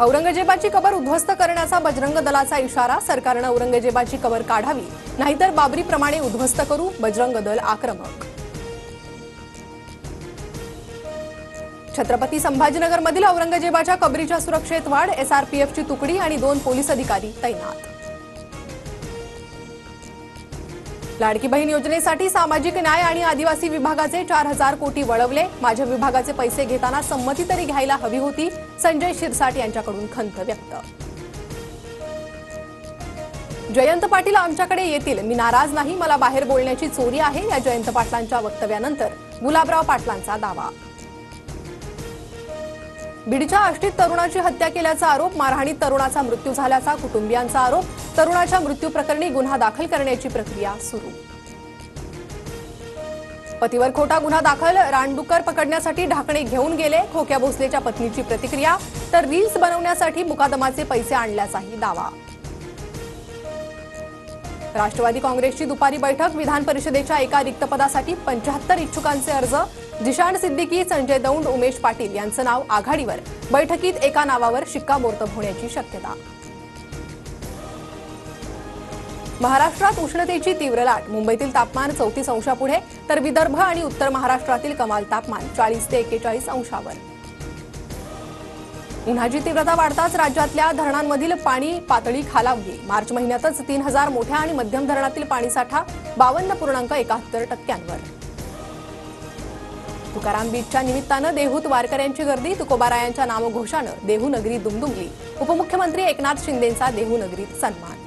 औरंगजेबाची कबर उद्ध्वस्त करण्याचा बजरंग दलाचा इशारा. सरकारने औरंगजेबाची कबर काढावी, नाहीतर बाबरीप्रमाणे उद्ध्वस्त करू. बजरंग दल आक्रमक. छत्रपती संभाजीनगरमधील औरंगजेबाच्या कबरीच्या सुरक्षेत वाढ. एसआरपीएफची तुकडी आणि 2 पोलीस अधिकारी तैनात. लाडकी बहीण योजनेसाठी सामाजिक न्याय आणि आदिवासी विभागाचे 4,000 कोटी वळवले. माझ्या विभागाचे पैसे घेताना संमती तरी घ्यायला हवी होती. संजय शिरसाट यांच्याकडून खंत व्यक्त. जयंत पाटील आमच्याकडे येतील, मी नाराज नाही, मला बाहेर बोलण्याची चोरी आहे. या जयंत पाटलांच्या वक्तव्यानंतर गुलाबराव पाटलांचा दावा. बीडच्या आष्टीत तरुणाची हत्या केल्याचा आरोप. मारहाणीत तरुणाचा मृत्यू झाल्याचा कुटुंबियांचा आरोप. तरुणाच्या मृत्यू प्रकरणी गुन्हा दाखल करण्याची प्रक्रिया सुरू. पतीवर खोटा गुन्हा दाखल. रानडुक्कर पकडण्यासाठी ढाकणे घेऊन गेले. खोक्या भोसलेच्या पत्नीची प्रतिक्रिया. तर रील्स बनवण्यासाठी मुकादमाचे पैसे आणल्याचाही दावा. राष्ट्रवादी काँग्रेसची दुपारी बैठक. विधान परिषदेच्या एका रिक्त पदासाठी 75 इच्छुकांचे अर्ज. जिशान सिद्दीकी, संजय दौंड, उमेश पाटील यांचं नाव आघाडीवर. बैठकीत एका नावावर शिक्कामोर्तब होण्याची शक्यता. महाराष्ट्रात उष्णतेची तीव्र लाट. मुंबईतील तापमान 34 अंशापुढे, तर विदर्भ आणि उत्तर महाराष्ट्रातील कमाल तापमान 40 ते 41 अंशावर. उन्हाची तीव्रता वाढताच राज्यातल्या धरणांमधील पाणी पातळी खालावली. मार्च महिन्यातच 3000 मोठ्या आणि मध्यम धरणातील पाणीसाठा 52.71%. तुकाराम बीजच्या निमित्तानं देहूत वारकऱ्यांची गर्दी. तुकोबारायांच्या नामघोषानं देहू नगरी दुमदुमली. उपमुख्यमंत्री एकनाथ शिंदेंचा देहू नगरीत सन्मान.